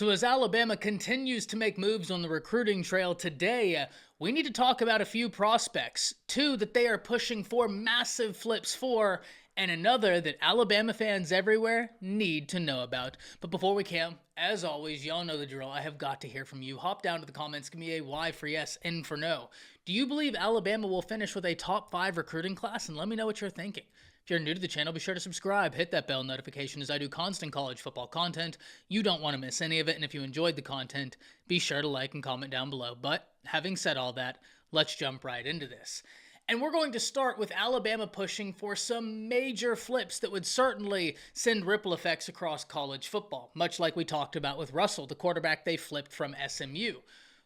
So as Alabama continues to make moves on the recruiting trail today, we need to talk about a few prospects. Two that they are pushing for massive flips for, and another that Alabama fans everywhere need to know about. But before we can, as always, y'all know the drill. I have got to hear from you. Hop down to the comments, give me a Y for yes, N for no. Do you believe Alabama will finish with a top 5 recruiting class? And let me know what you're thinking. If you're new to the channel, be sure to subscribe, hit that bell notification as I do constant college football content. You don't want to miss any of it, and if you enjoyed the content, be sure to like and comment down below. But having said all that, let's jump right into this. And we're going to start with Alabama pushing for some major flips that would certainly send ripple effects across college football, much like we talked about with Russell, the quarterback they flipped from SMU.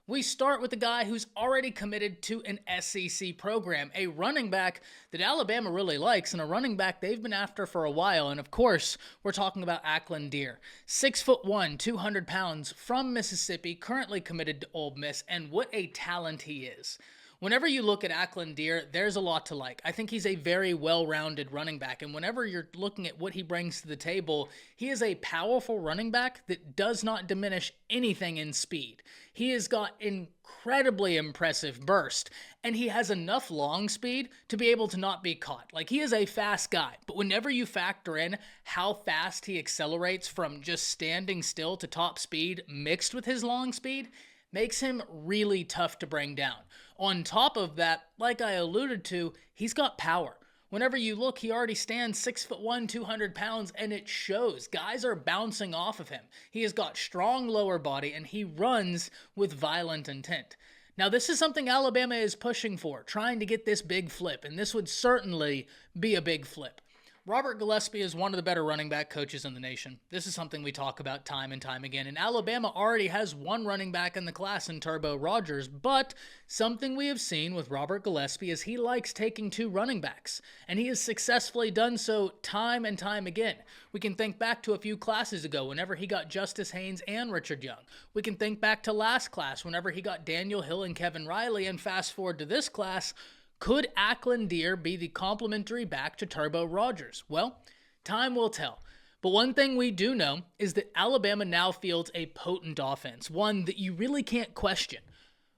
We start with the guy who's already committed to an SEC program, a running back that Alabama really likes, and a running back they've been after for a while. And of course, we're talking about Akland Deere. 6'1", 200 pounds from Mississippi, currently committed to Ole Miss, and what a talent he is. Whenever you look at Akland Deere, there's a lot to like. I think he's a very well-rounded running back, and whenever you're looking at what he brings to the table, he is a powerful running back that does not diminish anything in speed. He has got incredibly impressive burst, and he has enough long speed to be able to not be caught. Like, he is a fast guy, but whenever you factor in how fast he accelerates from just standing still to top speed mixed with his long speed, makes him really tough to bring down. On top of that, like I alluded to, he's got power. Whenever you look, he already stands 6'1", 200 pounds, and it shows. Guys are bouncing off of him. He has got strong lower body, and he runs with violent intent. Now, this is something Alabama is pushing for, trying to get this big flip, and this would certainly be a big flip. Robert Gillespie is one of the better running back coaches in the nation. This is something we talk about time and time again, and Alabama already has one running back in the class in Turbo Rogers, but something we have seen with Robert Gillespie is he likes taking 2 running backs, and he has successfully done so time and time again. We can think back to a few classes ago whenever he got Justice Haynes and Richard Young. We can think back to last class whenever he got Daniel Hill and Kevin Riley, and fast forward to this class. Could Akland Deere be the complementary back to Turbo Rogers? Well, time will tell. But one thing we do know is that Alabama now fields a potent offense, one that you really can't question.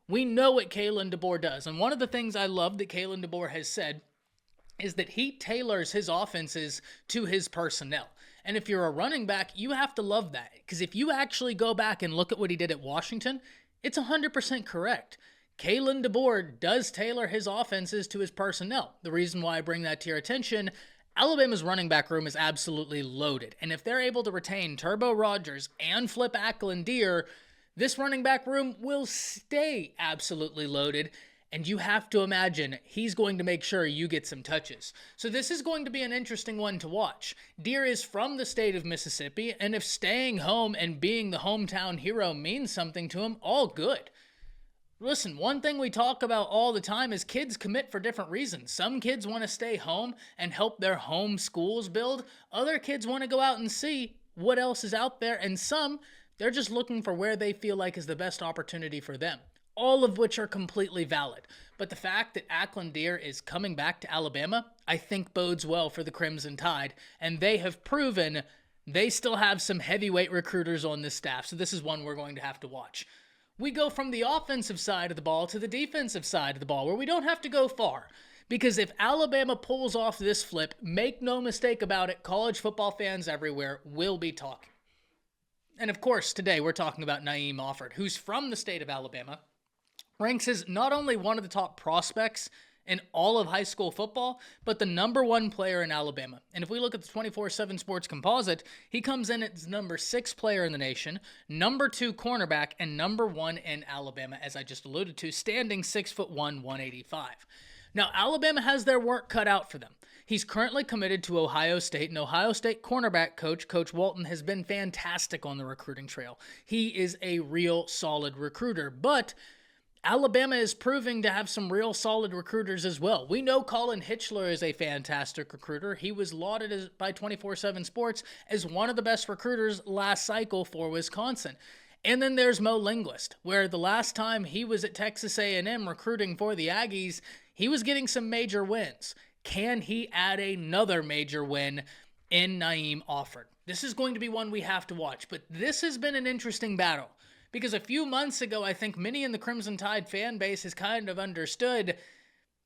We know what Kalen DeBoer does, and one of the things I love that Kalen DeBoer has said is that he tailors his offenses to his personnel. And if you're a running back, you have to love that, because if you actually go back and look at what he did at Washington, it's 100% correct. Kalen DeBoer does tailor his offenses to his personnel. The reason why I bring that to your attention, Alabama's running back room is absolutely loaded. And if they're able to retain Turbo Rogers and flip Akland Deere, this running back room will stay absolutely loaded. And you have to imagine he's going to make sure you get some touches. So this is going to be an interesting one to watch. Deere is from the state of Mississippi, and if staying home and being the hometown hero means something to him, all good. Listen, one thing we talk about all the time is kids commit for different reasons. Some kids want to stay home and help their home schools build. Other kids want to go out and see what else is out there. And some, they're just looking for where they feel like is the best opportunity for them. All of which are completely valid. But the fact that Akland Deere is coming back to Alabama, I think bodes well for the Crimson Tide. And they have proven they still have some heavyweight recruiters on this staff. So this is one we're going to have to watch. We go from the offensive side of the ball to the defensive side of the ball, where we don't have to go far. Because if Alabama pulls off this flip, make no mistake about it, college football fans everywhere will be talking. And of course, today we're talking about Naim Offord, who's from the state of Alabama, ranks as not only one of the top prospects in all of high school football, but the #1 player in Alabama. And if we look at the 24/7 Sports Composite, he comes in as #6 player in the nation, #2 cornerback, and #1 in Alabama, as I just alluded to, standing 6'1", 185. Now, Alabama has their work cut out for them. He's currently committed to Ohio State, and Ohio State cornerback coach, Coach Walton, has been fantastic on the recruiting trail. He is a real solid recruiter, but Alabama is proving to have some real solid recruiters as well. We know Colin Hitchler is a fantastic recruiter. He was lauded by 24/7 Sports as one of the best recruiters last cycle for Wisconsin. And then there's Mo Linguist, where the last time he was at Texas A&M recruiting for the Aggies, he was getting some major wins. Can he add another major win in Naim Offord? This is going to be one we have to watch, but this has been an interesting battle because a few months ago, I think many in the Crimson Tide fan base has kind of understood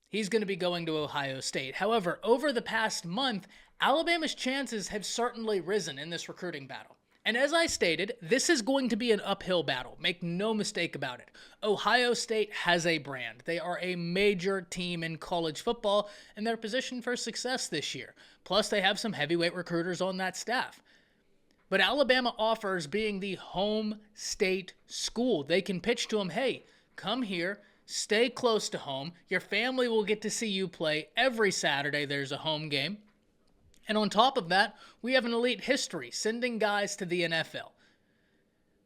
he's going to be going to Ohio State. However, over the past month, Alabama's chances have certainly risen in this recruiting battle. And as I stated, this is going to be an uphill battle. Make no mistake about it. Ohio State has a brand. They are a major team in college football, and they're positioned for success this year. Plus, they have some heavyweight recruiters on that staff. But Alabama offers being the home state school. They can pitch to them, hey, come here, stay close to home. Your family will get to see you play every Saturday. There's a home game. And on top of that, we have an elite history, sending guys to the NFL.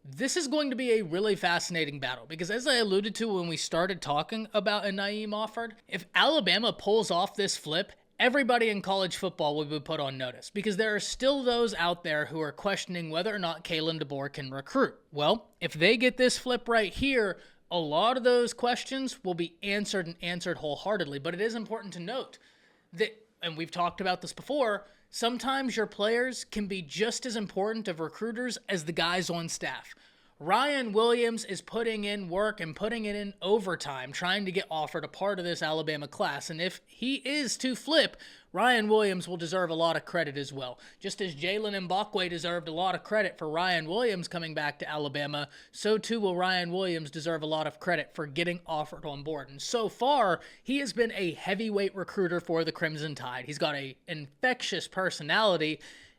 This is going to be a really fascinating battle because as I alluded to when we started talking about a Naim Offord, if Alabama pulls off this flip, everybody in college football will be put on notice because there are still those out there who are questioning whether or not Kalen DeBoer can recruit. Well, if they get this flip right here, a lot of those questions will be answered and answered wholeheartedly. But it is important to note that, and we've talked about this before, sometimes your players can be just as important of recruiters as the guys on staff. Ryan Williams is putting in work and putting it in overtime, trying to get Offord a part of this Alabama class. And if he is to flip, Ryan Williams will deserve a lot of credit as well. Just as Jalen Mbakwe deserved a lot of credit for Ryan Williams coming back to Alabama, so too will Ryan Williams deserve a lot of credit for getting Offord on board. And so far, he has been a heavyweight recruiter for the Crimson Tide. He's got an infectious personality,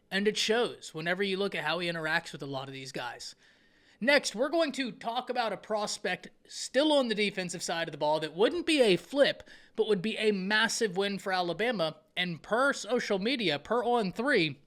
and it shows whenever you look at how he interacts with a lot of these guys. Next, we're going to talk about a prospect still on the defensive side of the ball that wouldn't be a flip, but would be a massive win for Alabama. And per social media, per On3,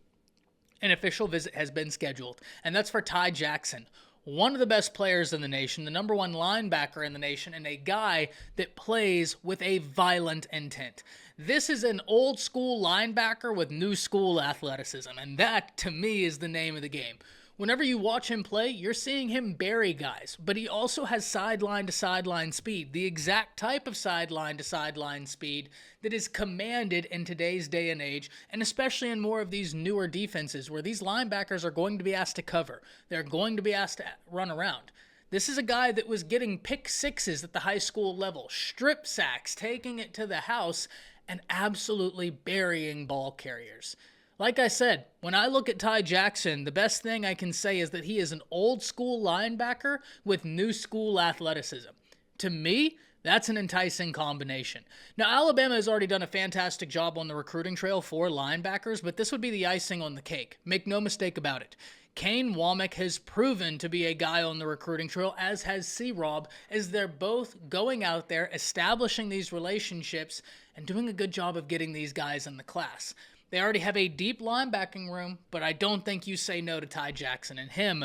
an official visit has been scheduled. And that's for Ty Jackson, one of the best players in the nation, the number one linebacker in the nation, and a guy that plays with a violent intent. This is an old school linebacker with new school athleticism. And that, to me, is the name of the game. Whenever you watch him play, you're seeing him bury guys, but he also has sideline-to-sideline speed, the exact type of sideline-to-sideline speed that is commanded in today's day and age, and especially in more of these newer defenses where these linebackers are going to be asked to cover. They're going to be asked to run around. This is a guy that was getting pick sixes at the high school level, strip sacks, taking it to the house, and absolutely burying ball carriers. Like I said, when I look at Ty Jackson, the best thing I can say is that he is an old school linebacker with new school athleticism. To me, that's an enticing combination. Now, Alabama has already done a fantastic job on the recruiting trail for linebackers, but this would be the icing on the cake. Make no mistake about it. Kane Womack has proven to be a guy on the recruiting trail, as has C-Rob, as they're both going out there, establishing these relationships, and doing a good job of getting these guys in the class. They already have a deep linebacking room, but I don't think you say no to Ty Jackson, and him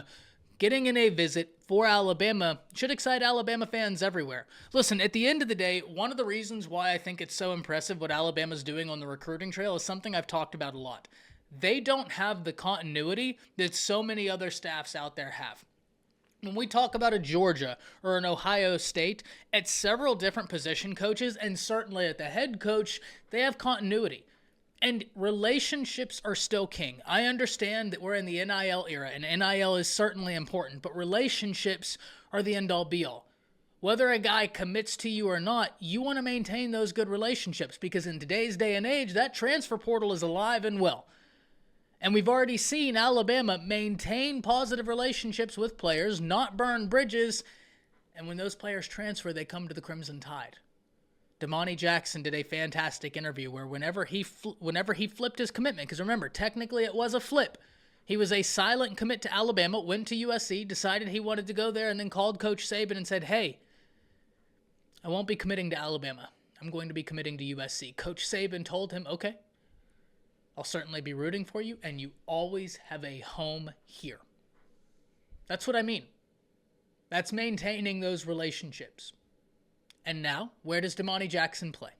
getting in a visit for Alabama should excite Alabama fans everywhere. Listen, at the end of the day, one of the reasons why I think it's so impressive what Alabama's doing on the recruiting trail is something I've talked about a lot. They don't have the continuity that so many other staffs out there have. When we talk about a Georgia or an Ohio State, at several different position coaches, and certainly at the head coach, they have continuity. And relationships are still king. I understand that we're in the NIL era, and NIL is certainly important, but relationships are the end-all be-all. Whether a guy commits to you or not, you want to maintain those good relationships because in today's day and age, that transfer portal is alive and well. And we've already seen Alabama maintain positive relationships with players, not burn bridges, and when those players transfer, they come to the Crimson Tide. Damani Jackson did a fantastic interview where whenever he flipped his commitment, because remember, technically it was a flip. He was a silent commit to Alabama, went to USC, decided he wanted to go there, and then called Coach Saban and said, hey, I won't be committing to Alabama. I'm going to be committing to USC. Coach Saban told him, okay, I'll certainly be rooting for you, and you always have a home here. That's what I mean. That's maintaining those relationships. And now, where does Damani Jackson play?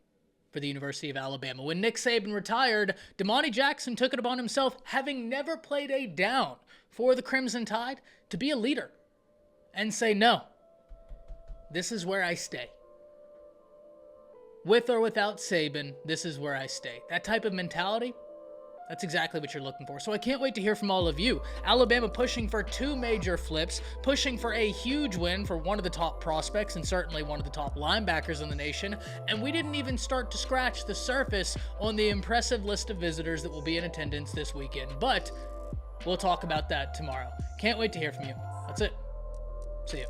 For the University of Alabama. When Nick Saban retired, Damani Jackson took it upon himself, having never played a down for the Crimson Tide, to be a leader and say, no, this is where I stay. With or without Saban, this is where I stay. That type of mentality, That's exactly what you're looking for. So I can't wait to hear from all of you. Alabama pushing for 2 major flips, pushing for a huge win for one of the top prospects and certainly one of the top linebackers in the nation. And we didn't even start to scratch the surface on the impressive list of visitors that will be in attendance this weekend. But we'll talk about that tomorrow. Can't wait to hear from you. That's it. See ya.